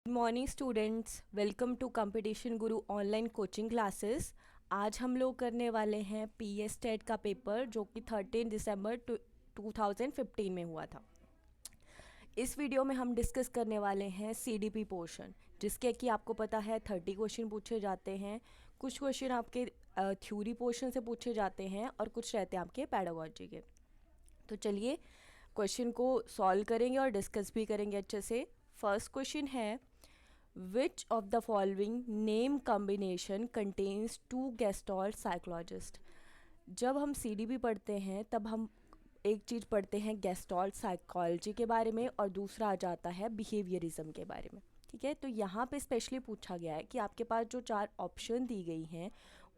Good morning students, welcome to competition Guru online coaching classes. आज हम लोग करने वाले हैं पीएस टेट का पेपर जो कि 13 दिसंबर 2015 में हुआ था। इस वीडियो में हम डिस्कस करने वाले हैं सीडीपी पोर्शन, जिसके कि आपको पता है 30 क्वेश्चन पूछे जाते हैं। कुछ क्वेश्चन आपके थ्योरी पोर्शन से पूछे जाते हैं और कुछ रहते हैं आपके पैडागोजी के। तो चलिए क्वेश्चन को सॉल्व करेंगे और डिस्कस भी करेंगे अच्छे से। फर्स्ट क्वेश्चन है, Which of the following name combination contains two Gestalt psychologists? जब हम CDB पढ़ते हैं तब हम एक चीज़ पढ़ते हैं गेस्टॉल्ट साइकोलॉजी के बारे में और दूसरा आ जाता है बिहेवियरिज्म के बारे में। ठीक है, तो यहाँ पे स्पेशली पूछा गया है कि आपके पास जो 4 ऑप्शन दी गई हैं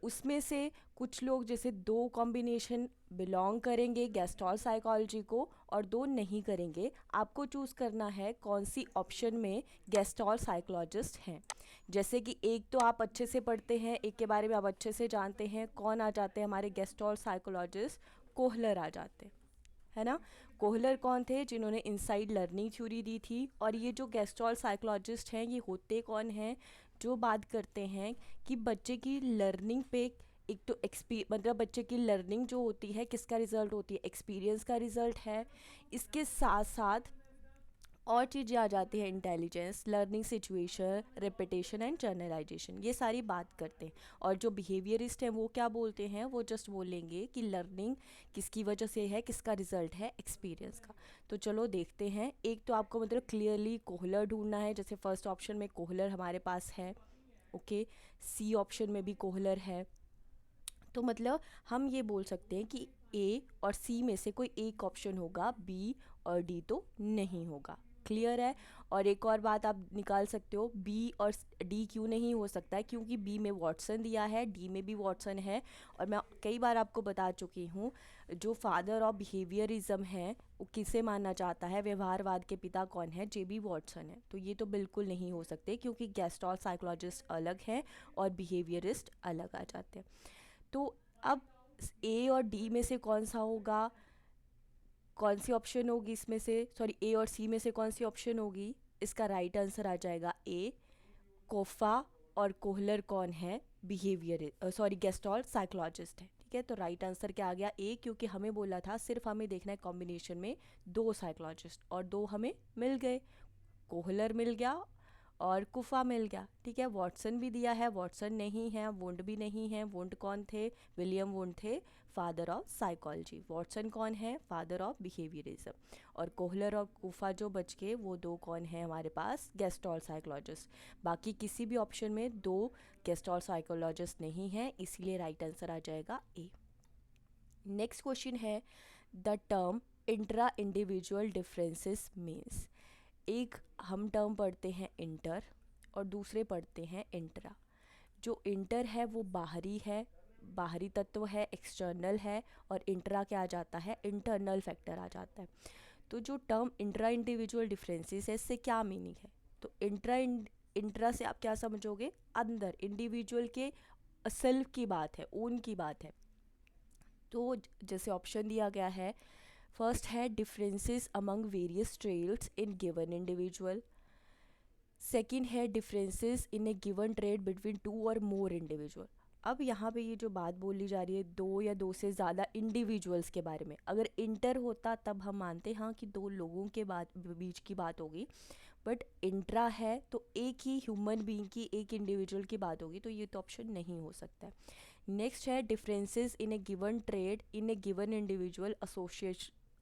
उसमें से कुछ लोग जैसे 2 कॉम्बिनेशन बिलोंग करेंगे गेस्टॉल्ट साइकोलॉजी को और 2 नहीं करेंगे। आपको चूज़ करना है कौन सी ऑप्शन में गेस्टॉल्ट साइकोलॉजिस्ट हैं। जैसे कि एक तो आप अच्छे से पढ़ते हैं, एक के बारे में आप अच्छे से जानते हैं, कौन आ जाते हैं हमारे गेस्टॉल्ट साइकोलॉजिस्ट? कोहलर आ जाते हैं, है ना। कोहलर कौन थे? जिन्होंने इनसाइड लर्निंग थ्योरी दी थी। और ये जो गेस्टॉल्ट साइकोलॉजिस्ट हैं ये होते कौन हैं? जो बात करते हैं कि बच्चे की लर्निंग पे एक तो मतलब बच्चे की लर्निंग जो होती है किसका रिजल्ट होती है? एक्सपीरियंस का रिजल्ट है। इसके साथ साथ और चीज़ें आ जाती है, intelligence, learning situation, repetition and journalisation, ये सारी बात करते हैं। और जो बिहेवियरिस्ट हैं वो क्या बोलते हैं? वो जस्ट बोलेंगे कि लर्निंग किसकी वजह से है, किसका रिजल्ट है? एक्सपीरियंस का। तो चलो देखते हैं। एक तो आपको मतलब क्लियरली कोहलर ढूंढना है, जैसे फर्स्ट ऑप्शन में कोहलर हमारे पास है। ओके, सी ऑप्शन में भी कोहलर है। तो मतलब हम ये बोल सकते हैं कि ए और सी में से कोई एक ऑप्शन होगा, बी और डी तो नहीं होगा। क्लियर है। और एक और बात आप निकाल सकते हो, बी और डी क्यों नहीं हो सकता है? क्योंकि बी में वॉटसन दिया है, डी में भी वॉटसन है। और मैं कई बार आपको बता चुकी हूँ, जो फादर ऑफ बिहेवियरिज्म है वो किसे मानना चाहता है? व्यवहारवाद के पिता कौन है? जेबी वॉटसन है। तो ये तो बिल्कुल नहीं हो सकते, क्योंकि गेस्टॉल्ट साइकोलॉजिस्ट अलग हैं और बिहेवियरिस्ट अलग आ जाते हैं। तो अब ए और डी में से कौन सा होगा? कौन सी ऑप्शन होगी इसमें से? सॉरी, ए और सी में से कौन सी ऑप्शन होगी? इसका राइट आंसर आ जाएगा ए। कोफा और कोहलर कौन है? बिहेवियर सॉरी गेस्टॉल्ट साइकोलॉजिस्ट है। ठीक है, तो राइट आंसर क्या आ गया? ए, क्योंकि हमें बोला था सिर्फ हमें देखना है कॉम्बिनेशन में 2 साइकोलॉजिस्ट, और 2 हमें मिल गए। कोहलर मिल गया और कुफा मिल गया। ठीक है, वॉटसन भी दिया है, वॉटसन नहीं है। वुंड भी नहीं है। वुंड कौन थे? विलियम वुंड थे, फादर ऑफ साइकोलॉजी। वॉटसन कौन है? Father of behaviourism. और कोहलर और कुफा जो बच गए वो 2 कौन है हमारे पास? Gestalt psychologist. बाकी किसी भी ऑप्शन में 2 गेस्टॉल्ट साइकोलॉजिस्ट नहीं है, इसलिए राइट आंसर आ जाएगा ए। नेक्स्ट क्वेश्चन है, the term intra individual differences means. एक हम टर्म पढ़ते हैं इंटर और दूसरे पढ़ते हैं इंट्रा। जो इंटर है वो बाहरी है, बाहरी तत्व है, एक्सटर्नल है। और इंट्रा क्या आ जाता है? इंटरनल फैक्टर आ जाता है। तो जो टर्म इंट्रा इंडिविजुअल डिफरेंसेस है, इससे क्या मीनिंग है? तो इंट्रा से आप क्या समझोगे? अंदर, इंडिविजुअल के सेल्फ की बात है, ओन की बात है। तो जैसे ऑप्शन दिया गया है, फर्स्ट है differences among various trades in given individual. Second है differences in a given trade between 2 और मोर इंडिविजुअल। अब यहाँ पे ये जो बात बोली जा रही है 2 या 2 से ज़्यादा इंडिविजुअल्स के बारे में, अगर इंटर होता तब हम मानते हाँ कि 2 लोगों के बीच की बात होगी। बट इंट्रा है तो एक ही ह्यूमन बीइंग की, एक इंडिविजुअल की बात होगी, तो ये तो ऑप्शन नहीं हो सकता है। नेक्स्ट है differences in a given trade in a given individual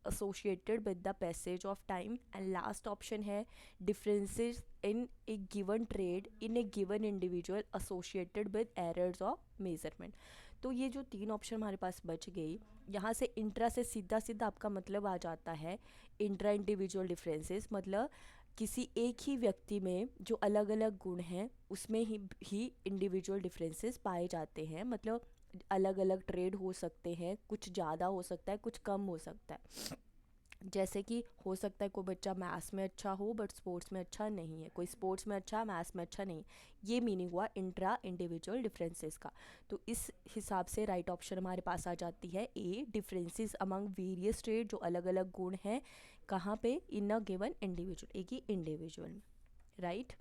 associated with the passage of time। And last option है differences in a given trade in a given individual associated with errors of measurement। तो ये जो 3 option हमारे पास बच गई, यहाँ से intra से सीधा सीधा आपका मतलब आ जाता है इंट्रा इंडिविजुअल डिफरेंसेस, मतलब किसी एक ही व्यक्ति में जो अलग अलग गुण हैं उसमें ही इंडिविजुअल डिफरेंसेस पाए जाते हैं। मतलब अलग अलग ट्रेड हो सकते हैं, कुछ ज़्यादा हो सकता है, कुछ कम हो सकता है। जैसे कि हो सकता है कोई बच्चा मैथ्स में अच्छा हो बट स्पोर्ट्स में अच्छा नहीं है, कोई स्पोर्ट्स में अच्छा मैथ्स में अच्छा नहीं। ये मीनिंग हुआ इंट्रा इंडिविजुअल डिफरेंसेस का। तो इस हिसाब से राइट ऑप्शन हमारे पास आ जाती है ए, डिफरेंसेस अमंग वेरियस ट्रेड, जो अलग अलग गुण हैं कहाँ पे? इन अ गिवन इंडिविजुअल, एक ही इंडिविजुअल में। राइट।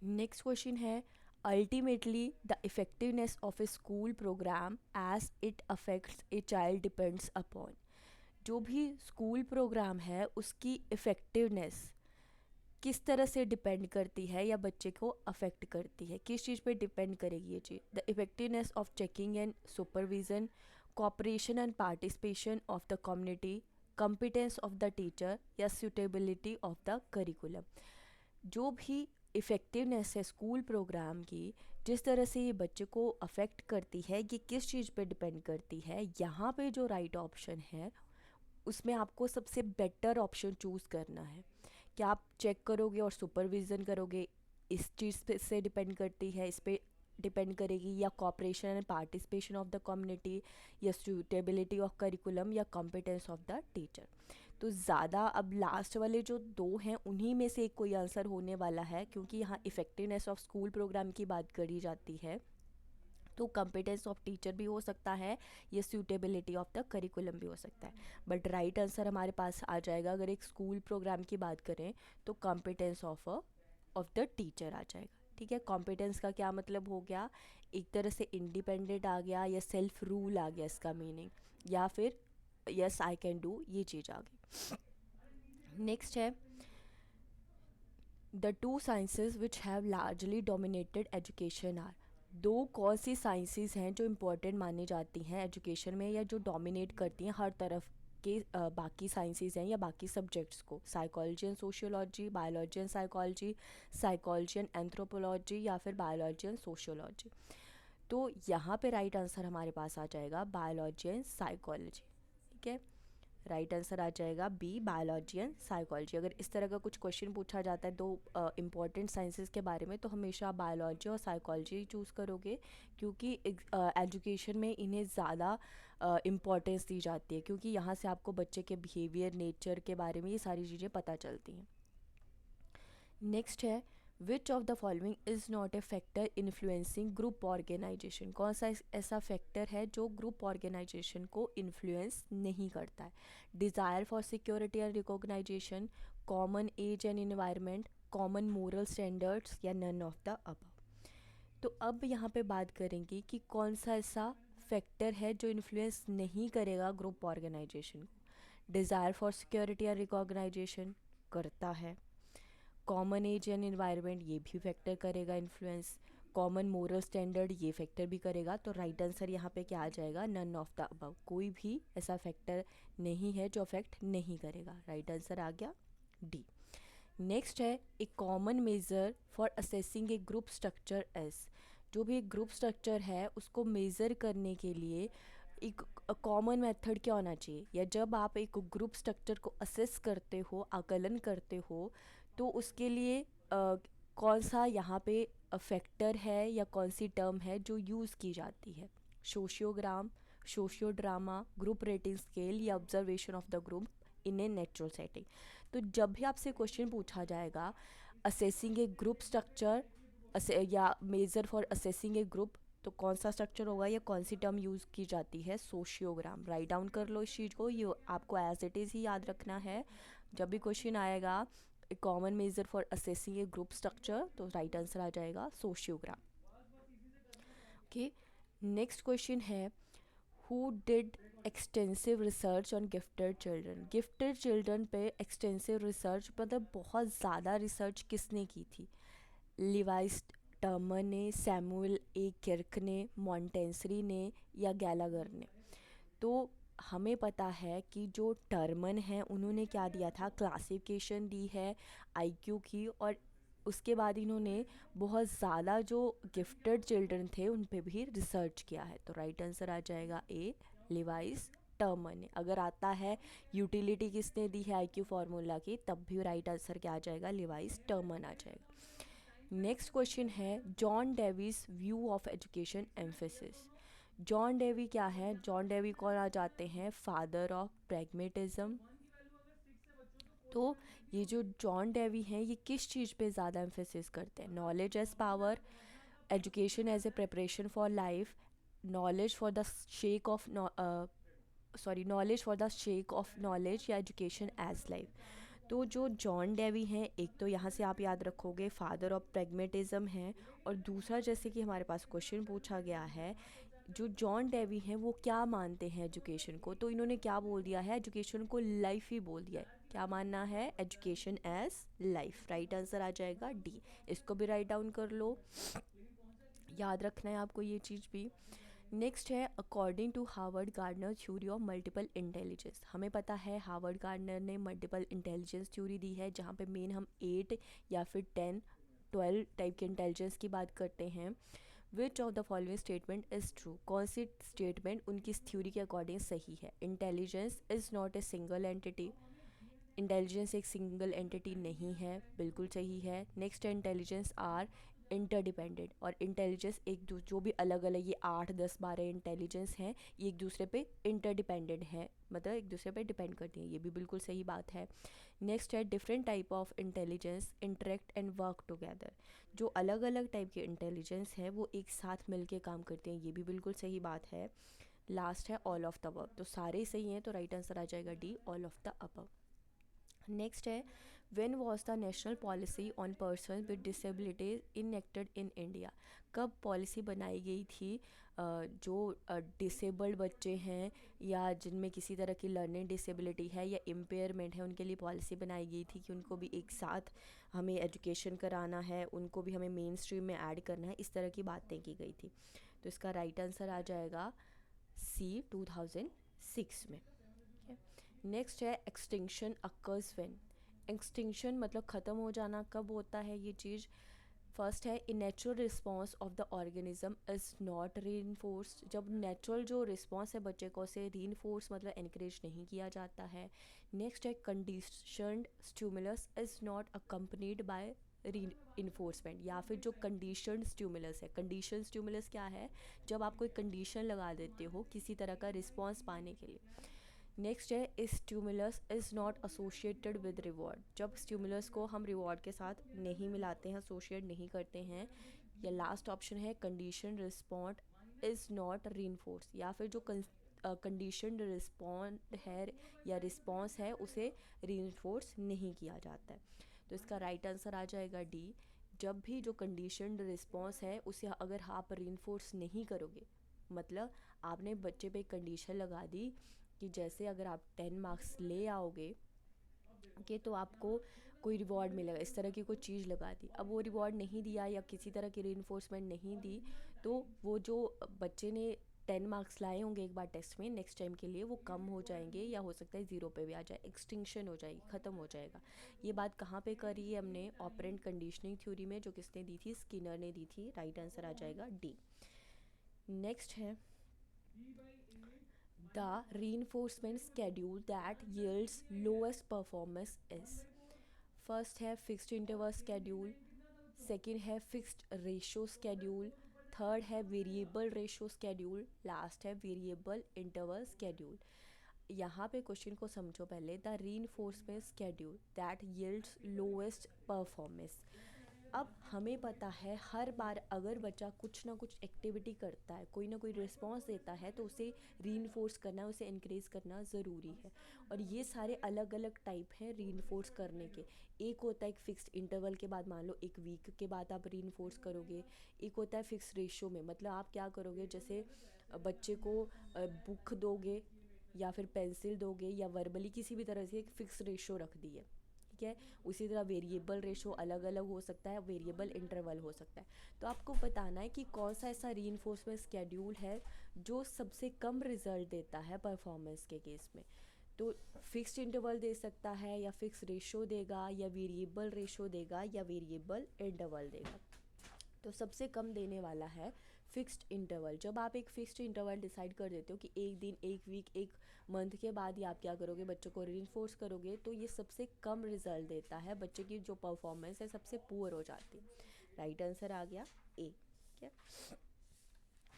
नेक्स्ट क्वेश्चन है, ultimately the effectiveness of a school program as it affects a child depends upon. जो भी स्कूल प्रोग्राम है उसकी इफ़ेक्टिवनेस किस तरह से डिपेंड करती है या बच्चे को अफेक्ट करती है, किस चीज़ पे डिपेंड करेगी ये चीज़। The effectiveness of checking and supervision, cooperation and participation of the community, competence of the teacher या suitability ऑफ द करिकुलम। जो भी इफ़ेक्टिवनेस है स्कूल प्रोग्राम की, जिस तरह से ये बच्चे को अफेक्ट करती है, ये किस चीज़ पे डिपेंड करती है। यहाँ पे जो राइट ऑप्शन है उसमें आपको सबसे बेटर ऑप्शन चूज़ करना है। क्या आप चेक करोगे और सुपरविज़न करोगे, इस चीज़ पे से डिपेंड करती है, इस पे डिपेंड करेगी, या corporation and participation of the community, या सूटेबिलिटी ऑफ करिकुलम, या कॉम्पिटेंस ऑफ द टीचर। तो ज़्यादा अब लास्ट वाले जो दो हैं उन्हीं में से एक कोई आंसर होने वाला है, क्योंकि यहाँ इफ़ेक्टिवनेस ऑफ स्कूल प्रोग्राम की बात करी जाती है। तो कॉम्पिटेंस ऑफ टीचर भी हो सकता है, ये सूटेबिलिटी ऑफ द करिकुलम भी हो सकता है। बट राइट आंसर हमारे पास आ जाएगा, अगर एक स्कूल प्रोग्राम की बात करें तो कॉम्पिटेंस ऑफ द टीचर आ जाएगा। ठीक है, कॉम्पिटेंस का क्या मतलब हो गया, एक तरह से इंडिपेंडेंट आ गया या सेल्फ रूल आ गया इसका मीनिंग, या फिर यस आई कैन डू, ये चीज़ आ गई। नेक्स्ट है, the two sciences which have largely dominated education are. दो कौन सी साइंसेज हैं जो इम्पोर्टेंट मानी जाती हैं एजुकेशन में, या जो डोमिनेट करती हैं हर तरफ के बाकी साइंसेज हैं या बाकी सब्जेक्ट्स को। Psychology and sociology, biology and psychology, psychology and anthropology, या फिर बायोलॉजी एंड सोशियोलॉजी। तो यहाँ पे राइट आंसर हमारे पास आ जाएगा बायोलॉजी एंड साइकोलॉजी। ठीक है, राइट आंसर आ जाएगा बी, बायोलॉजी एंड साइकोलॉजी। अगर इस तरह का कुछ क्वेश्चन पूछा जाता है दो इम्पॉर्टेंट साइंसेस के बारे में, तो हमेशा बायोलॉजी और साइकोलॉजी चूज़ करोगे, क्योंकि एजुकेशन में इन्हें ज़्यादा इम्पोर्टेंस दी जाती है, क्योंकि यहाँ से आपको बच्चे के बिहेवियर, नेचर के बारे में ये सारी चीज़ें पता चलती हैं। नेक्स्ट है, which of the following is not a factor influencing group organisation. कौन सा ऐसा फैक्टर है जो ग्रुप ऑर्गेनाइजेशन को इन्फ्लुएंस नहीं करता है। Desire for security and recognisation, common age and environment, common moral standards, या नन ऑफ द अबव। तो अब यहाँ पे बात करेंगे कि कौन सा ऐसा फैक्टर है जो इन्फ्लुएंस नहीं करेगा ग्रुप ऑर्गेनाइजेशन को। Desire for security and recognisation करता है, कॉमन एज एंड इन्वायरमेंट ये भी फैक्टर करेगा इन्फ्लुएंस, कॉमन मोरल स्टैंडर्ड ये फैक्टर भी करेगा। तो राइट आंसर यहाँ पे क्या आ जाएगा, नन ऑफ द अबव। कोई भी ऐसा फैक्टर नहीं है जो अफेक्ट नहीं करेगा। राइट आंसर आ गया डी। नेक्स्ट है, a common measure for assessing a group structure is. जो भी एक ग्रुप स्ट्रक्चर है उसको मेज़र करने के लिए एक कॉमन मेथड क्या होना चाहिए, या जब आप एक ग्रुप स्ट्रक्चर को असेस करते हो, आकलन करते हो, तो उसके लिए कौन सा यहाँ पे फैक्टर है या कौन सी टर्म है जो यूज़ की जाती है। Sociogram, socio drama, group rating scale, या observation of the group in a natural setting. तो जब भी आपसे क्वेश्चन पूछा जाएगा असेसिंग ए ग्रुप स्ट्रक्चर या measure for assessing a group, तो कौन सा स्ट्रक्चर होगा या कौन सी टर्म यूज़ की जाती है, सोशियोग्राम। राइट डाउन कर लो इस चीज़ को, ये आपको एज इट इज़ ही याद रखना है। जब भी क्वेश्चन आएगा common measure for assessing a group structure, तो राइट आंसर आ जाएगा सोशियोग्राम। ओके, नेक्स्ट क्वेश्चन है, who did extensive research on gifted children. Gifted children पे एक्सटेंसिव रिसर्च मतलब बहुत ज़्यादा रिसर्च किसने की थी। लिवाइस टर्मर ने, सैमुअल ए किर्क ने, मॉन्टेंसरी ने, या गैलागर ने। तो हमें पता है कि जो टर्मन है उन्होंने क्या दिया था, क्लासिफिकेशन दी है आईक्यू की, और उसके बाद इन्होंने बहुत ज़्यादा जो गिफ्टेड चिल्ड्रन थे उन पे भी रिसर्च किया है। तो राइट आंसर आ जाएगा ए, लिवाइस टर्मन ने। अगर आता है यूटिलिटी किसने दी है आईक्यू फार्मूला की, तब भी राइट आंसर क्या आ जाएगा, लिवाइस टर्मन आ जाएगा। नेक्स्ट क्वेश्चन है, John Davis view of education emphasis. John Dewey क्या है, जॉन डेवी कौन आ जाते हैं, फादर ऑफ प्रैग्मेटिज्म। तो ये जो जॉन डेवी हैं ये किस चीज़ पे ज़्यादा एम्फेसिस करते हैं, knowledge as power, education as a preparation for life, knowledge for the sake of knowledge for the sake of knowledge, या एजुकेशन एज लाइफ। तो जो जॉन डेवी हैं, एक तो यहाँ से आप याद रखोगे फादर ऑफ प्रैग्मेटिज्म हैं, और दूसरा जैसे कि हमारे पास क्वेश्चन पूछा गया है, जो जॉन डेवी हैं वो क्या मानते हैं एजुकेशन को, तो इन्होंने क्या बोल दिया है, एजुकेशन को लाइफ ही बोल दिया है। क्या मानना है, education as life. Right answer आ जाएगा डी। इसको भी राइट डाउन कर लो, याद रखना है आपको ये चीज़ भी। नेक्स्ट है according to Howard Gardner theory of multiple intelligence. हमें पता है हार्वर्ड गार्डनर ने मल्टीपल इंटेलिजेंस थ्योरी दी है, जहाँ पे मेन हम 8 या फिर 10 12 टाइप के इंटेलिजेंस की बात करते हैं। विच of the following statement is true, कौन सी स्टेटमेंट उनकी इस थ्योरी के अकॉर्डिंग सही है। Intelligence is not a single entity, intelligence एक सिंगल एंटिटी नहीं है, बिल्कुल सही है। नेक्स्ट है इंटेलिजेंस आर इंटरडिपेंडेंट, और इंटेलिजेंस जो भी अलग अलग ये 8 10 12 इंटेलिजेंस हैं, ये एक दूसरे पे इंटरडिपेंडेंट है, मतलब एक दूसरे पे डिपेंड करती हैं, ये भी बिल्कुल सही बात है। नेक्स्ट है different type of intelligence interact and work together, जो अलग अलग टाइप के इंटेलिजेंस हैं वो एक साथ मिल के काम करते हैं, ये भी बिल्कुल सही बात है। लास्ट है ऑल ऑफ द अबव, तो सारे सही हैं, तो राइट आंसर आ जाएगा D, all of the above. Next है when was the national policy on person with disabilities enacted in India, कब पॉलिसी बनाई गई थी जो डिसेबल्ड बच्चे हैं या जिनमें किसी तरह की लर्निंग डिसेबिलिटी है या इम्पेयरमेंट है, उनके लिए पॉलिसी बनाई गई थी कि उनको भी एक साथ हमें एजुकेशन कराना है, उनको भी हमें मेन स्ट्रीम में ऐड करना है, इस तरह की बातें की गई थी। तो इसका राइट आंसर आ जाएगा सी 2006 में। नेक्स्ट है एक्सटिंक्शन अकर्स व्हेन, एक्सटिंक्शन मतलब ख़त्म हो जाना कब होता है ये चीज़। फर्स्ट है in natural response of the organism is not reinforced, जब नेचुरल जो रिस्पॉन्स है बच्चे को उसे रीइंफोर्स मतलब इनक्रेज नहीं किया जाता है। नेक्स्ट है conditioned stimulus is not accompanied by री इन्फोर्समेंट, या फिर जो कंडीशनड स्टिमुलस है, कंडीशन स्टिमुलस क्या है, जब आप कोई कंडीशन लगा देते हो किसी तरह का रिस्पॉन्स पाने के लिए। नेक्स्ट है stimulus is not associated with reward, जब स्टिमुलस को हम रिवॉर्ड के साथ नहीं मिलाते हैं, एसोशिएट नहीं करते हैं। या लास्ट ऑप्शन है condition respond is not reinforce, या फिर जो कंडीशन रिस्पॉन्ड है या रिस्पॉन्स है उसे रीइंफोर्स नहीं किया जाता है। तो इसका राइट आंसर आ जाएगा डी, जब भी जो कंडीशन रिस्पॉन्स है उसे अगर आप रीइंफोर्स नहीं करोगे, मतलब आपने बच्चे पे कंडीशन लगा दी कि जैसे अगर आप 10 मार्क्स ले आओगे कि तो आपको कोई रिवॉर्ड मिलेगा, इस तरह की कोई चीज़ लगा दी, अब वो रिवॉर्ड नहीं दिया या किसी तरह की रीइंफोर्समेंट नहीं दी, तो वो जो बच्चे ने 10 मार्क्स लाए होंगे एक बार टेस्ट में, नेक्स्ट टाइम के लिए वो कम हो जाएंगे या हो सकता है ज़ीरो पे भी आ जाए, एक्सटिंक्शन हो जाएगी, ख़त्म हो जाएगा। ये बात कहाँ पे करी है हमने, ऑपरेंट कंडीशनिंग थ्योरी में, जो किसने दी थी, स्किनर ने दी थी। राइट आंसर आ जाएगा डी। नेक्स्ट है the reinforcement schedule that yields lowest performance is, first है फिक्स्ड इंटरवल स्केड्यूल, सेकंड है फिक्स्ड रेशो स्केड्यूल, थर्ड है वेरिएबल रेशो स्केड्यूल, लास्ट है वेरिएबल इंटरवल स्केड्यूल। यहाँ पे क्वेश्चन को समझो पहले, the reinforcement schedule that yields lowest performance. अब हमें पता है हर बार अगर बच्चा कुछ ना कुछ एक्टिविटी करता है, कोई ना कोई रिस्पॉन्स देता है, तो उसे रीइंफोर्स करना, उसे इनक्रेज करना ज़रूरी है। और ये सारे अलग अलग टाइप हैं रीइंफोर्स करने के। एक होता है एक फिक्स्ड इंटरवल के बाद, मान लो एक वीक के बाद आप रीइंफोर्स करोगे। एक होता है फिक्स रेशो में, मतलब आप क्या करोगे, जैसे बच्चे को बुक दोगे या फिर पेंसिल दोगे या वर्बली किसी भी तरह से एक फिक्स रेशो रख दी है, ठीक है। उसी तरह वेरिएबल रेशो अलग अलग हो सकता है, वेरिएबल इंटरवल हो सकता है। तो आपको बताना है कि कौन सा ऐसा रीइंफोर्समेंट स्केड्यूल है जो सबसे कम रिजल्ट देता है परफॉर्मेंस के केस में। तो फिक्स्ड इंटरवल दे सकता है, या फिक्स रेशो देगा, या वेरिएबल रेशो देगा, या वेरिएबल इंटरवल देगा। तो सबसे कम देने वाला है फिक्स्ड इंटरवल। जब आप एक फिक्स्ड इंटरवल डिसाइड कर देते हो कि एक दिन, एक वीक, एक मंथ के बाद ही आप क्या करोगे, बच्चों को रीइंफोर्स करोगे, तो ये सबसे कम रिजल्ट देता है, बच्चे की जो परफॉर्मेंस है सबसे पुअर हो जाती है। राइट आंसर आ गया ए। ठीक है।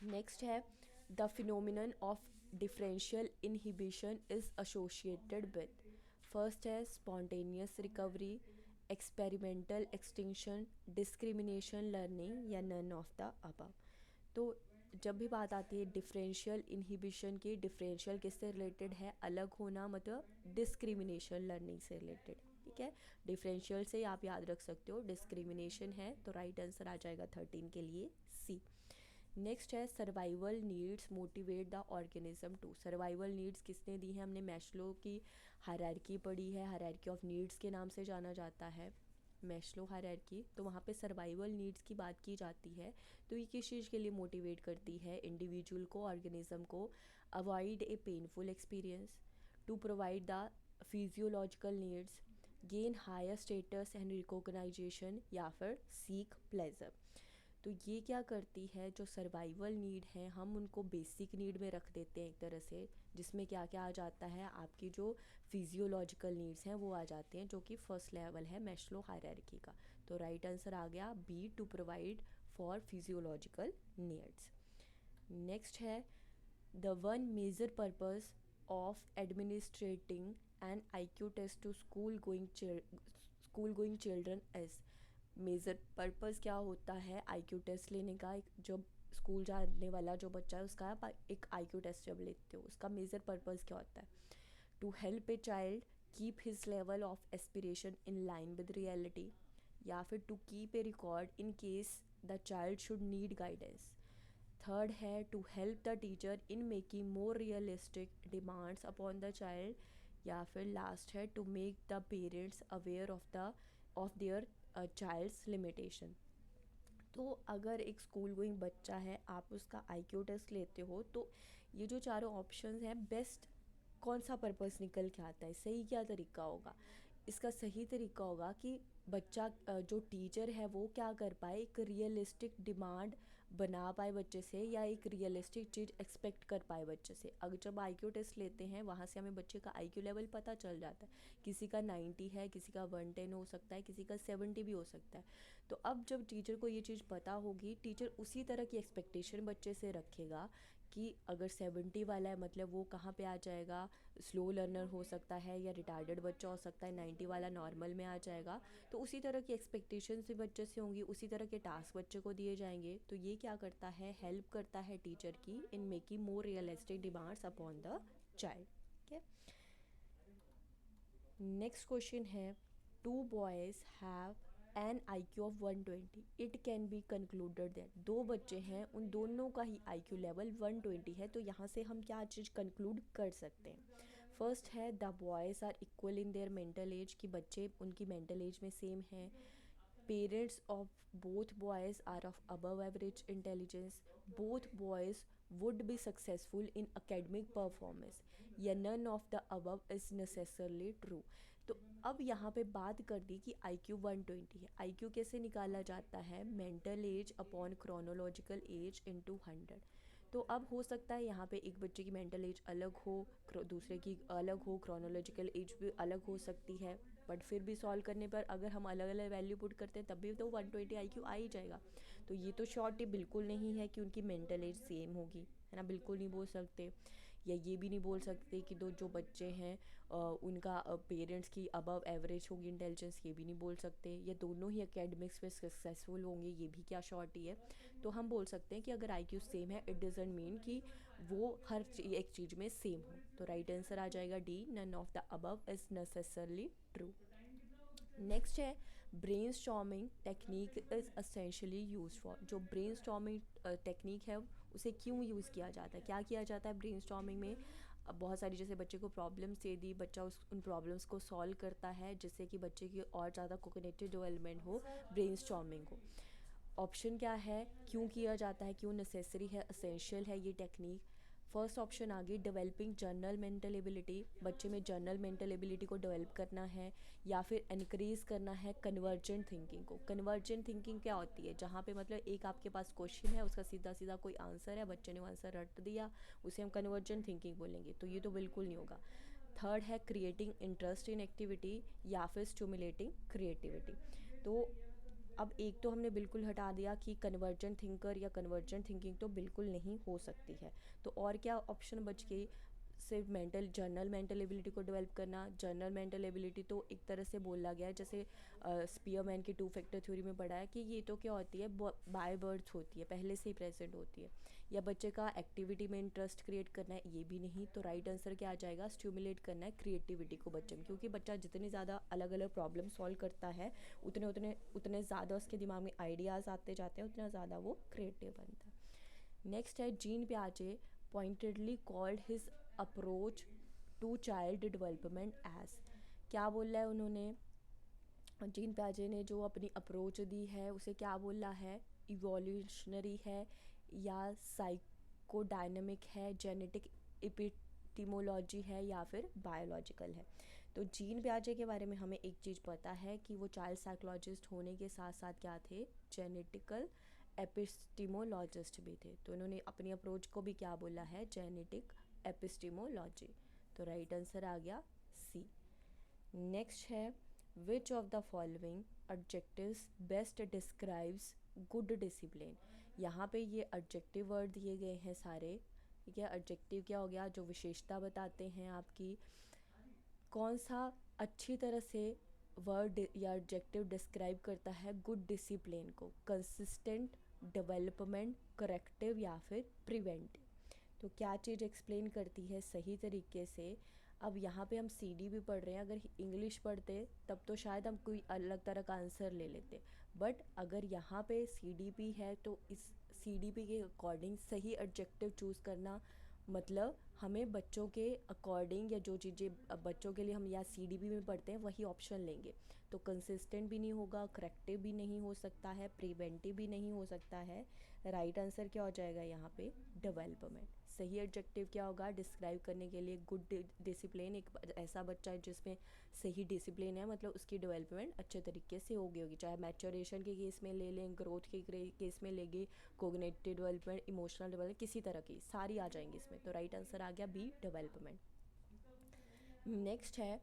नेक्स्ट है the phenomenon of differential inhibition is associated with, first है spontaneous recovery, experimental extinction, discrimination learning, या नन ऑफ द अबव। तो जब भी बात आती है डिफरेंशियल इनहिबिशन की, डिफरेंशियल किससे रिलेटेड है, अलग होना, मतलब डिस्क्रिमिनेशन लर्निंग से रिलेटेड। ठीक है, डिफरेंशियल से आप याद रख सकते हो, डिस्क्रिमिनेशन है, तो राइट आंसर आ जाएगा 13 के लिए सी। नेक्स्ट है survival needs motivate the organism to. Survival needs किसने दी है? हमने मैस्लो की हायरार्की पढ़ी है, हायरार्की ऑफ नीड्स के नाम से जाना जाता है मैस्लो हायरार्की। तो वहाँ पे सर्वाइवल नीड्स की बात की जाती है। तो ये किस चीज़ के लिए मोटिवेट करती है इंडिविजुअल को, ऑर्गेनिज्म को? Avoid a painful experience, to provide the physiological needs, gain higher status and recognisation, या फिर सीक प्लेजर। तो ये क्या करती है, जो सर्वाइवल नीड है हम उनको बेसिक नीड में रख देते हैं एक तरह से, जिसमें क्या क्या आ जाता है, आपकी जो फिजियोलॉजिकल नीड्स हैं वो आ जाते हैं, जो कि फर्स्ट लेवल है मैस्लो हायरार्की का। तो राइट आंसर आ गया B, to provide for physiological needs. Next है the one major purpose of administrating an IQ test to school going children is. Major purpose क्या होता है IQ टेस्ट लेने का? जब स्कूल जाने वाला जो बच्चा है उसका आप एक IQ टेस्ट जब लेते हो, उसका मेजर पर्पस क्या होता है? To help a child keep his level of aspiration in line with reality, या फिर to keep a record in case the child should need guidance. Third है to help the teacher in making more realistic demands upon the child, या फिर last है to make the parents aware of their child's limitation. तो अगर एक school going बच्चा है, आप उसका IQ टेस्ट लेते हो, तो ये जो चारों ऑप्शंस हैं, बेस्ट कौन सा पर्पस निकल के आता है? सही क्या तरीका होगा? इसका सही तरीका होगा कि बच्चा जो टीचर है वो क्या कर पाए, एक रियलिस्टिक डिमांड बना पाए बच्चे से, या एक रियलिस्टिक चीज़ एक्सपेक्ट कर पाए बच्चे से। अगर जब IQ टेस्ट लेते हैं वहाँ से हमें बच्चे का IQ लेवल पता चल जाता है, किसी का 90 है, किसी का 110 हो सकता है, किसी का 70 भी हो सकता है। तो अब जब टीचर को ये चीज़ पता होगी, टीचर उसी तरह की एक्सपेक्टेशन बच्चे से रखेगा कि अगर 70 वाला है मतलब वो कहाँ पे आ जाएगा, स्लो लर्नर हो सकता है या रिटार्डेड बच्चा हो सकता है, 90 वाला नॉर्मल में आ जाएगा। तो उसी तरह की एक्सपेक्टेशंस भी बच्चे से होंगी, उसी तरह के टास्क बच्चे को दिए जाएंगे। तो ये क्या करता है, हेल्प करता है टीचर की in making more realistic demands upon the child. ठीक है, नेक्स्ट क्वेश्चन है two boys have an IQ of 120, it can be concluded that. दो बच्चे हैं, उन दोनों का ही IQ लेवल 120 है। तो यहाँ से हम क्या चीज़ कंक्लूड कर सकते हैं? फर्स्ट है the boys are equal in their mental age, कि बच्चे उनकी मेंटल एज में सेम हैं। Parents of both boys are of above average intelligence, both boys would be successful in academic performance, या none of the above is necessarily true। तो अब यहाँ पे बात कर दी कि IQ 120 है। IQ कैसे निकाला जाता है? Mental as upon chronological age into 100। तो अब हो सकता है यहाँ पे एक बच्चे की मेंटल एज अलग हो, दूसरे की अलग हो, क्रोनोलॉजिकल एज भी अलग हो सकती है, बट फिर भी सॉल्व करने पर अगर हम अलग अलग वैल्यू पुट करते हैं तब भी तो 120 IQ आ ही जाएगा। तो ये तो श्योरिटी बिल्कुल नहीं है कि उनकी मेंटल एज सेम होगी, है ना, बिल्कुल नहीं बोल सकते। या ये भी नहीं बोल सकते कि दो जो बच्चे हैं उनका पेरेंट्स की अबव एवरेज होगी इंटेलिजेंस, ये भी नहीं बोल सकते। या दोनों ही एकेडमिक्स में सक्सेसफुल होंगे, ये भी क्या श्योरिटी है? तो हम बोल सकते हैं कि अगर IQ सेम है, इट डजंट मीन कि वो हर एक चीज़ में सेम हो। तो राइट आंसर आ जाएगा D, none of the above is necessarily true. Next है brain storming technique is essentially use for. जो ब्रेन स्टॉर्मिंग टेक्निक है उसे क्यों यूज़ किया जाता है, क्या किया जाता है ब्रेन स्टॉर्मिंग में? अब बहुत सारी जैसे बच्चे को प्रॉब्लम्स दे दी, बच्चा उन प्रॉब्लम्स को सॉल्व करता है जिससे कि बच्चे की और ज़्यादा कोग्निटिव डेवलपमेंट हो, ब्रेन स्टॉर्मिंग हो। ऑप्शन क्या है, क्यों किया जाता है, क्यों नेसेसरी है, असेंशियल है ये टेक्निक? फर्स्ट ऑप्शन आ गई डेवलपिंग जर्नल मेंटल एबिलिटी, बच्चे में जर्नल मेंटल एबिलिटी को डेवलप करना है, या फिर इनक्रीज़ करना है कन्वर्जेंट थिंकिंग को। कन्वर्जेंट थिंकिंग क्या होती है? जहाँ पे मतलब एक आपके पास क्वेश्चन है, उसका सीधा सीधा कोई आंसर है, बच्चे ने वो आंसर रट दिया, उसे हम कन्वर्जेंट थिंकिंग बोलेंगे। तो ये तो बिल्कुल नहीं होगा। थर्ड है क्रिएटिंग इंटरेस्ट इन एक्टिविटी, या फिर स्टिमुलेटिंग क्रिएटिविटी। तो अब एक तो हमने बिल्कुल हटा दिया कि कन्वर्जेंट थिंकर या कन्वर्जेंट थिंकिंग तो बिल्कुल नहीं हो सकती है। तो और क्या ऑप्शन बच गई? सिर्फ मेंटल जनरल मेंटल एबिलिटी को डेवलप करना। जनरल मेंटल एबिलिटी तो एक तरह से बोला गया है, जैसे स्पीयरमैन की 2 फैक्टर थ्योरी में पढ़ा है कि ये तो क्या होती है, बाय बर्थ होती है, पहले से ही प्रेजेंट होती है। या बच्चे का एक्टिविटी में इंटरेस्ट क्रिएट करना है, ये भी नहीं। तो राइट आंसर क्या आ जाएगा, स्टिमुलेट करना है क्रिएटिविटी को बच्चे में, क्योंकि बच्चा जितनी ज़्यादा अलग अलग प्रॉब्लम सॉल्व करता है उतने उतने उतने ज़्यादा उसके दिमाग में आइडियाज़ आते जाते हैं, उतना ज़्यादा वो क्रिएटिव बनता है। नेक्स्ट है जीन पियाजे pointedly called his approach to child development as. क्या बोल रहा है उन्होंने, जीन पियाजे ने जो अपनी अप्रोच दी है उसे क्या बोला है, इवोल्यूशनरी है या साइकोडायनेमिक है, जेनेटिक एपिटीमोलॉजी है या फिर बायोलॉजिकल है। तो जीन पियाजे के बारे में हमें एक चीज़ पता है कि वो चाइल्ड साइकोलॉजिस्ट होने के साथ साथ क्या थे, जेनेटिकल एपिस्टीमोलॉजिस्ट भी थे। तो इन्होंने अपनी अप्रोच को भी क्या बोला है, जेनेटिक एपिस्टीमोलॉजी। तो राइट आंसर आ गया सी। नेक्स्ट है which of the following adjectives best describes good discipline. यहाँ पे ये एडजेक्टिव वर्ड दिए गए हैं सारे, ठीक है। एडजेक्टिव क्या हो गया, जो विशेषता बताते हैं आपकी। कौन सा अच्छी तरह से वर्ड या एडजेक्टिव डिस्क्राइब करता है गुड डिसिप्लिन को, कंसिस्टेंट, डेवलपमेंट, करेक्टिव या फिर प्रिवेंटिव। तो क्या चीज़ एक्सप्लेन करती है सही तरीके से। अब यहाँ पे हम सीडी भी पढ़ रहे हैं, अगर इंग्लिश पढ़ते तब तो शायद हम कोई अलग तरह का आंसर ले लेते, बट अगर यहाँ पे सीडीपी है तो इस सीडीपी के अकॉर्डिंग सही एडजेक्टिव चूज़ करना, मतलब हमें बच्चों के अकॉर्डिंग या जो चीज़ें बच्चों के लिए हम या सीडीपी में पढ़ते हैं वही ऑप्शन लेंगे। तो कंसिस्टेंट भी नहीं होगा, करेक्टिव भी नहीं हो सकता है, प्रिवेंटिव भी नहीं हो सकता है। राइट आंसर क्या हो जाएगा यहाँ पे, डेवलपमेंट। सही एडजेक्टिव क्या होगा डिस्क्राइब करने के लिए, गुड डिसिप्लिन, एक ऐसा बच्चा है जिसमें सही डिसिप्लिन है, मतलब उसकी डेवलपमेंट अच्छे तरीके से होगी। चाहे मैच्योरेशन के केस में ले लें, ग्रोथ के केस में लेंगे, कोग्निटिव डेवलपमेंट, इमोशनल डेवलपमेंट, किसी तरह की सारी आ जाएंगी इसमें। तो राइट आंसर आ गया बी, डेवलपमेंट। नेक्स्ट है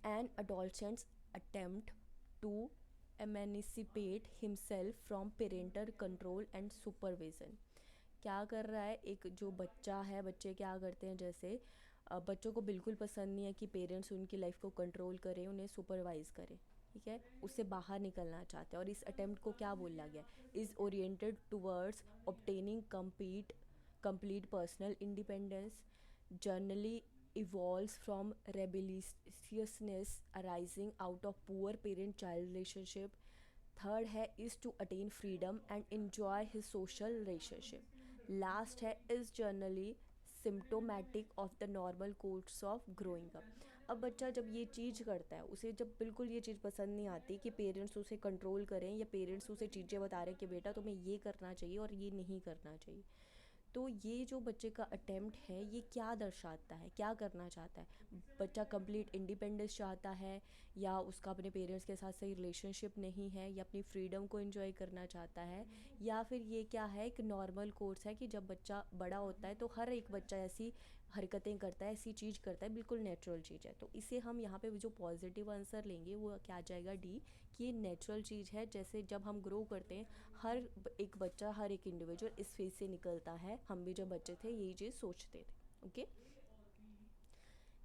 an adolescent's attempt to emancipate himself from parental control and supervision. क्या कर रहा है, एक जो बच्चा है, बच्चे क्या करते हैं, जैसे बच्चों को बिल्कुल पसंद नहीं है कि पेरेंट्स उनकी लाइफ को कंट्रोल करें, उन्हें सुपरवाइज करें, ठीक है, उससे बाहर निकलना चाहते हैं। और इस अटेम्प्ट को क्या बोला गया, is oriented towards obtaining complete personal independence, generally evolves from rebelliousness arising out of poor parent child relationship. Third है is to attain freedom and enjoy his social relationship. Last है is generally symptomatic of the normal course of growing up. अब बच्चा जब ये चीज़ करता है, उसे जब बिल्कुल ये चीज़ पसंद नहीं आती कि पेरेंट्स उसे कंट्रोल करें या पेरेंट्स उसे चीज़ें बता रहे हैं कि बेटा तुम्हें ये करना चाहिए और ये नहीं करना चाहिए, तो ये जो बच्चे का अटेम्प्ट है ये क्या दर्शाता है, क्या करना चाहता है। बच्चा कंप्लीट इंडिपेंडेंस चाहता है, या उसका अपने पेरेंट्स के साथ सही रिलेशनशिप नहीं है, या अपनी फ्रीडम को एंजॉय करना चाहता है, या फिर ये क्या है, एक नॉर्मल कोर्स है कि जब बच्चा बड़ा होता है तो हर एक बच्चा ऐसी हरकतें करता है, ऐसी चीज़ करता है, बिल्कुल नेचुरल चीज़ है। तो इसे हम यहाँ पे जो पॉजिटिव आंसर लेंगे वो क्या आ जाएगा, डी, कि ये नेचुरल चीज़ है। जैसे जब हम ग्रो करते हैं, हर एक बच्चा, हर एक इंडिविजुअल इस फेज से निकलता है, हम भी जब बच्चे थे यही चीज़ सोचते थे। ओके,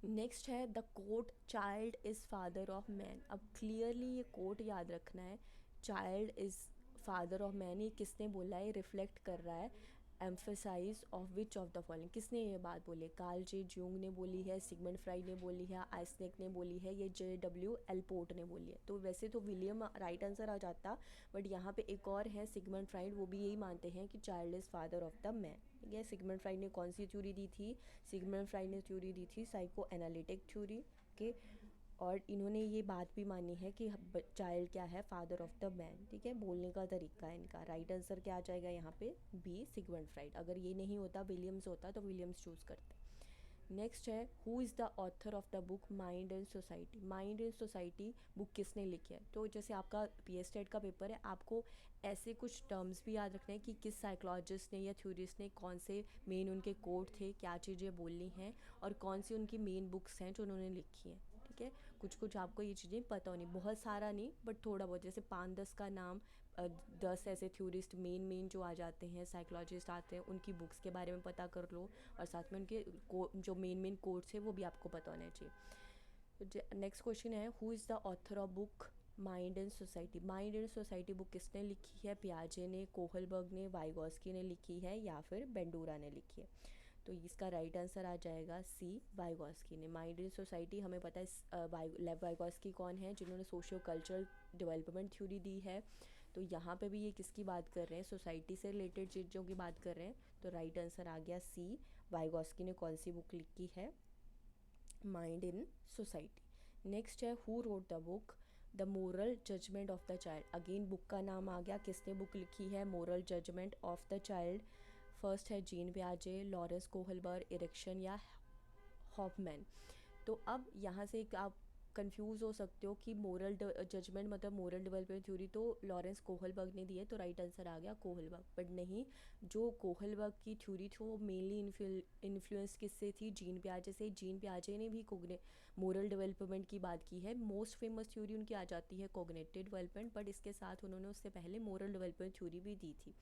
नेक्स्ट है the quote child is father of man. अब क्लियरली ये कोट याद रखना है, child is father of man, ये किसने बोला है, रिफ्लेक्ट कर रहा है emphasise of which of the following. किसने ये बात बोली है, कार्ल जे जूंग ने बोली है, सिगमंड फ्राइड ने बोली है, आइजनेक ने बोली है, ये JW एल्पोर्ट ने बोली है। तो वैसे तो विलियम राइट आंसर आ जाता, बट यहाँ पे एक और है सिगमंड फ्राइड, वो भी यही मानते हैं कि child is father of the man, ठीक है। सिगमंड फ्राइड ने कौन सी थ्योरी दी थी, सिगमंड फ्राइड ने थ्योरी दी थी साइको एनालिटिक थ्योरी के, और इन्होंने ये बात भी मानी है कि चाइल्ड क्या है, फादर ऑफ द मैन, ठीक है। बोलने का तरीका है इनका। राइट आंसर क्या आ जाएगा यहाँ पे, बी, सिगमंड फ्राइड। अगर ये नहीं होता, विलियम्स होता, तो विलियम्स चूज़ करते। नेक्स्ट है who is the author of the book mind and society. Mind and society book किसने लिखी है। तो जैसे आपका PS टेट का पेपर है, आपको ऐसे कुछ टर्म्स भी याद रखने हैं कि किस साइकोलॉजिस्ट ने या थ्योरिस्ट ने, कौन से मेन उनके कोड थे, क्या चीज़ें बोलनी हैं, और कौन सी उनकी मेन बुक्स हैं जो उन्होंने लिखी हैं, ठीक ठीक है। कुछ कुछ आपको ये चीज़ें पता होनी, बहुत सारा नहीं बट थोड़ा बहुत, जैसे 5-10 का नाम, 10 ऐसे थ्योरिस्ट मेन जो आ जाते हैं, साइकोलॉजिस्ट आते हैं, उनकी बुक्स के बारे में पता कर लो, और साथ में उनके जो मेन कोट्स है वो भी आपको पता होने चाहिए। नेक्स्ट क्वेश्चन है, who is the author of book mind and society. Mind and society book किसने लिखी है? पियाजे ने, कोहलबर्ग ने, वाइगॉस्की ने लिखी है, या फिर बेंडूरा ने लिखी है? तो इसका राइट आंसर आ जाएगा सी, वाइगॉस्की ने। माइंड एंड सोसाइटी हमें पता है लेव वाइगॉस्की कौन है, जिन्होंने सोशियो कल्चरल डेवलपमेंट थ्योरी दी है। तो यहाँ पे भी ये किसकी बात कर रहे हैं? सोसाइटी से रिलेटेड चीज़ों की बात कर रहे हैं। तो राइट आंसर आ गया सी, वाइगॉस्की ने कौन सी बुक लिखी है? Mind in society. नेक्स्ट है, who wrote the book the moral judgement of the child. Again book का नाम आ गया, किसने बुक लिखी है? Moral judgement of the child. First है जीन पियाजे, लॉरेंस कोहलबर्ग, इरिक्सन या हॉफमैन। तो अब यहाँ से एक आप कंफ्यूज हो सकते हो कि मोरल जजमेंट मतलब मोरल डेवलपमेंट थ्योरी तो लॉरेंस कोहलबर्ग ने दी है, तो राइट आंसर आ गया कोहलबर्ग। बट नहीं, जो कोहलबर्ग की थ्योरी थी वो मेनली इन्फ्लुएंस किससे थी? जीन पियाजे से। जीन पियाजे ने भी मोरल डेवलपमेंट की बात की है। मोस्ट फेमस थ्योरी उनकी आ जाती है कोग्निटिव डेवलपमेंट, बट इसके साथ उन्होंने उससे पहले मोरल डेवलपमेंट थ्योरी भी दी थी,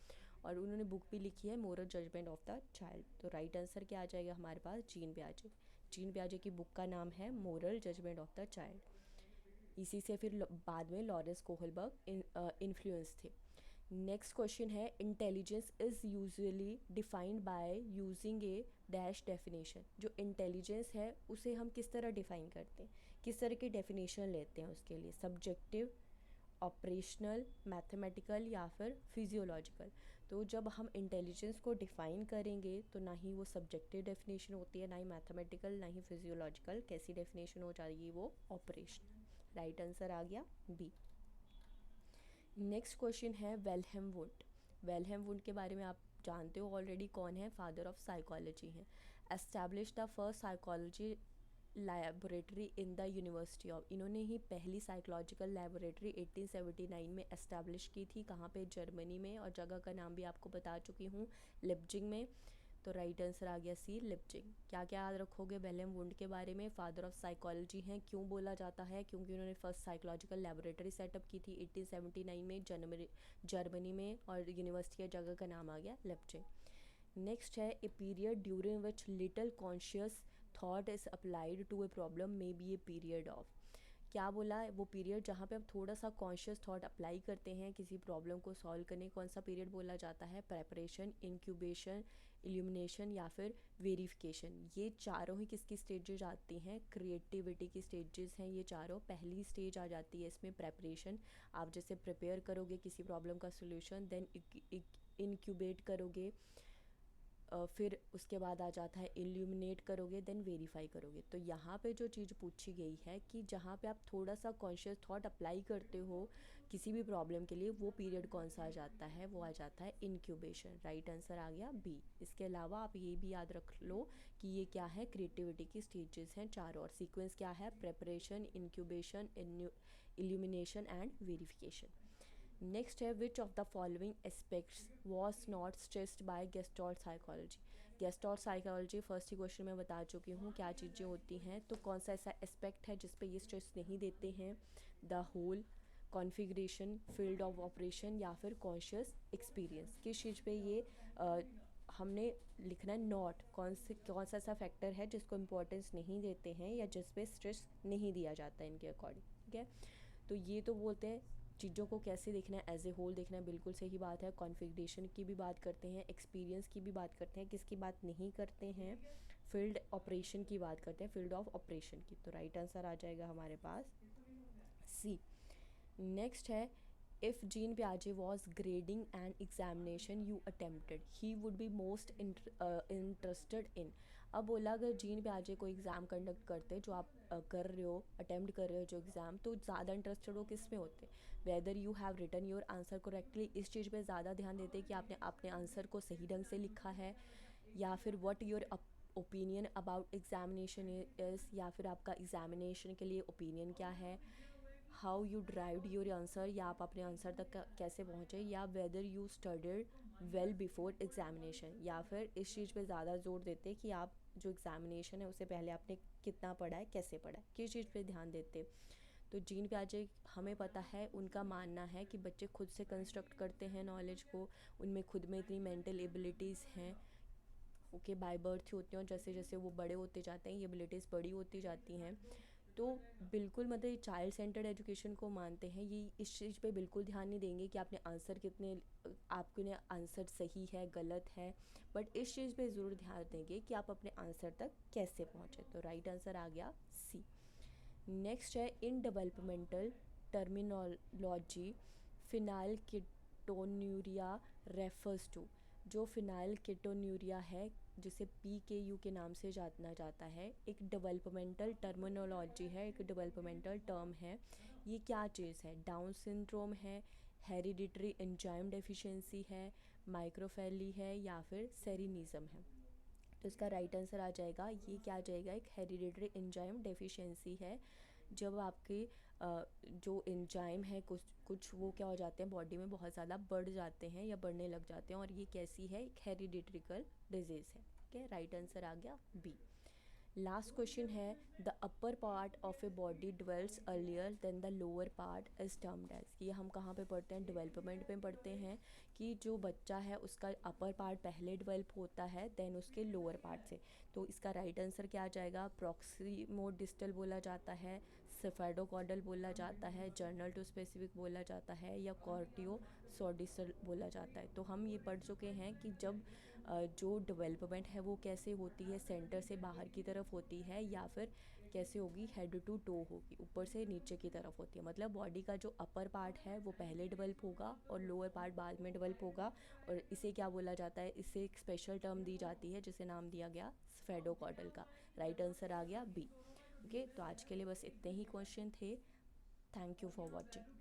और उन्होंने बुक भी लिखी है moral judgement of the child. तो राइट आंसर क्या आ जाएगा हमारे पास? जीन पियाजे। जीन पियाजे की बुक का नाम है moral judgement of the child. इसी से फिर बाद में लॉरेंस कोहलबर्ग इन्फ्लुएंस थे। नेक्स्ट क्वेश्चन है, intelligence is usually defined by using a dash definition. जो इंटेलिजेंस है उसे हम किस तरह डिफाइन करते हैं, किस तरह की डेफिनेशन लेते हैं उसके लिए? सब्जेक्टिव, ऑपरेशनल, मैथमेटिकल या फिर फिजियोलॉजिकल? तो जब हम इंटेलिजेंस को डिफ़ाइन करेंगे तो ना ही वो सब्जेक्टिव डेफिनेशन होती है, ना ही मैथमेटिकल, ना ही फिजियोलॉजिकल। कैसी डेफिनेशन हो जाएगी? वो ऑपरेशनल। राइट आंसर आ गया बी। नेक्स्ट क्वेश्चन है, वेलहेम वुंड। वेलहेम वुंड के बारे में आप जानते हो ऑलरेडी, कौन है? फादर ऑफ साइकोलॉजी हैं। Establish the first psychology laboratory in the university of. इन्होंने ही पहली साइकोलॉजिकल लैबोरेटरी 1879 में एस्टैब्लिश की थी। कहाँ पे? जर्मनी में, और जगह का नाम भी आपको बता चुकी हूँ, लिप्जिंग में। तो राइट आंसर आ गया सी, लिप्जिंग। क्या क्या याद रखोगे वेलहेम वुंड के बारे में? फादर ऑफ साइकोलॉजी हैं। क्यों बोला जाता है? क्योंकि उन्होंने फर्स्ट साइकोलॉजिकल लैबोरेटरी सेटअप की थी 1879 में जर्मनी में, और यूनिवर्सिटी की जगह का नाम आ गया लिप्जिंग। नेक्स्ट है, a period during which little conscious thought is applied to a problem may be a period of. क्या बोला? वो पीरियड जहाँ पे हम थोड़ा सा कॉन्शियस थॉट अप्लाई करते हैं किसी प्रॉब्लम को सॉल्व करने, कौन सा पीरियड बोला जाता है? प्रेपरेशन, इंक्यूबेशन, इल्यूमिनेशन या फिर वेरिफिकेशन। ये चारों ही किसकी स्टेजेज आती हैं? क्रिएटिविटी की स्टेजेस हैं ये चारों। पहली स्टेज आ जाती है इसमें प्रेपरेशन। आप जैसे प्रिपेयर करोगे किसी प्रॉब्लम का सोल्यूशन, देन इंक्यूबेट करोगे, फिर उसके बाद आ जाता है इल्यूमिनेट करोगे, देन वेरीफाई करोगे। तो यहाँ पे जो चीज़ पूछी गई है कि जहाँ पे आप थोड़ा सा कॉन्शियस थॉट अप्लाई करते हो किसी भी प्रॉब्लम के लिए, वो पीरियड कौन सा आ जाता है? वो आ जाता है इंक्यूबेशन। राइट आंसर आ गया बी। इसके अलावा आप ये भी याद रख लो कि ये क्या है? क्रिएटिविटी की स्टेजेस हैं चारों, और सीक्वेंस क्या है? Preparation, incubation, illumination and verification. Next है, which of the following aspects was not stressed by gestalt psychology. Gestalt psychology first ही क्वेश्चन में बता चुकी हूँ क्या चीज़ें होती हैं। तो कौन सा ऐसा एस्पेक्ट है जिस पे ये स्ट्रेस नहीं देते हैं? The whole, configuration, field of operation या फिर कॉन्शियस एक्सपीरियंस। किस चीज़ पे ये हमने लिखना है? नॉट। कौन सा ऐसा फैक्टर है जिसको इम्पोर्टेंस नहीं देते हैं या जिस पे स्ट्रेस नहीं दिया जाता है इनके अकॉर्डिंग, ठीक है। तो ये तो बोलते हैं चीज़ों को कैसे देखना है, एज ए होल देखना है, बिल्कुल सही बात है। कॉन्फ़िगरेशन की भी बात करते हैं, एक्सपीरियंस की भी बात करते हैं, किसकी बात नहीं करते हैं? फील्ड ऑपरेशन की बात करते हैं, फील्ड ऑफ ऑपरेशन की। तो राइट आंसर आ जाएगा हमारे पास सी। नेक्स्ट है, इफ़ जीन पियाजे was grading and examination you attempted he would be most interested in. अब बोला अगर जीन पियाजे को एग्ज़ाम कंडक्ट करते जो आप कर रहे हो, अटेम्प्ट कर रहे हो जो एग्ज़ाम, तो ज़्यादा इंटरेस्टेड हो किस में होते? Whether you have written your answer correctly, इस चीज़ पे ज़्यादा ध्यान देते कि आपने अपने आंसर को सही ढंग से लिखा है, या फिर what your opinion about examination is, या फिर आपका एग्जामिनेशन के लिए ओपिनियन क्या है, how you derived your answer, या आप अपने आंसर तक कैसे पहुँचे, या whether you studied well before examination. या फिर इस चीज़ पे ज़्यादा जोर देते कि आप जो एग्ज़ामिनेशन है उससे पहले आपने कितना पढ़ा है, कैसे पढ़ा है, किस चीज़ पे ध्यान देते। तो जीन पियाजे हमें पता है, उनका मानना है कि बच्चे खुद से कंस्ट्रक्ट करते हैं नॉलेज को, उनमें खुद में इतनी मेंटल एबिलिटीज़ हैं, ओके, बाय बर्थ ही होती हैं, और जैसे जैसे वो बड़े होते जाते हैं ये एबिलिटीज़ बड़ी होती जाती हैं। तो बिल्कुल मतलब ये चाइल्ड सेंटर्ड एजुकेशन को मानते हैं, ये इस चीज़ पे बिल्कुल ध्यान नहीं देंगे कि आपने आंसर कितने, आपने आंसर सही है गलत है, बट इस चीज़ पे ज़रूर ध्यान देंगे कि आप अपने आंसर तक कैसे पहुँचे। तो राइट आंसर आ गया सी। नेक्स्ट है in developmental terminology phenylketonuria refers to. जो फिनाइल कीटोन्यूरिया है, जिसे PKU के नाम से जाना जाता है, एक डेवलपमेंटल टर्मिनोलॉजी है, एक डेवलपमेंटल टर्म है। ये क्या चीज़ है? डाउन सिंड्रोम है, हेरिडिटरी एंजाइम डेफिशिएंसी है, माइक्रोफेली है, या फिर सेरिनिज्म है। तो इसका राइट आंसर आ जाएगा, ये क्या आ जाएगा, एक हेरिडिटरी एंजाइम डेफिशिएंसी है। जब आपके जो एंजाइम है कुछ कुछ वो क्या हो जाते हैं, बॉडी में बहुत ज़्यादा बढ़ जाते हैं या बढ़ने लग जाते हैं, और ये कैसी है, एक हेरिडिटरिकल डिजीज़ है। ठीक है, राइट आंसर आ गया बी। लास्ट क्वेश्चन है, the upper part of a body develops earlier than the lower part is termed as. ये हम कहाँ पे पढ़ते हैं, डेवलपमेंट में पढ़ते हैं कि जो बच्चा है उसका अपर पार्ट पहले डेवलप होता है देन उसके लोअर पार्ट से। तो इसका राइट आंसर क्या आ जाएगा, प्रॉक्सिमो डिस्टल बोला जाता है, सेफेडोकॉडल बोला जाता है, जर्नल टू स्पेसिफिक बोला जाता है, या कॉर्टियो सोडिसल बोला जाता है। तो हम ये पढ़ चुके हैं कि जब जो डेवलपमेंट है वो कैसे होती है, सेंटर से बाहर की तरफ होती है, या फिर कैसे होगी, हेड टू टो होगी, ऊपर से नीचे की तरफ होती है। मतलब बॉडी का जो अपर पार्ट है वो पहले डेवलप होगा और लोअर पार्ट बाद में डेवलप होगा, और इसे क्या बोला जाता है, इसे एक स्पेशल टर्म दी जाती है जिसे नाम दिया गया स्फेडोकॉडल का। राइट आंसर आ गया बी। ओके, तो आज के लिए बस इतने ही क्वेश्चन थे। Thank you for watching.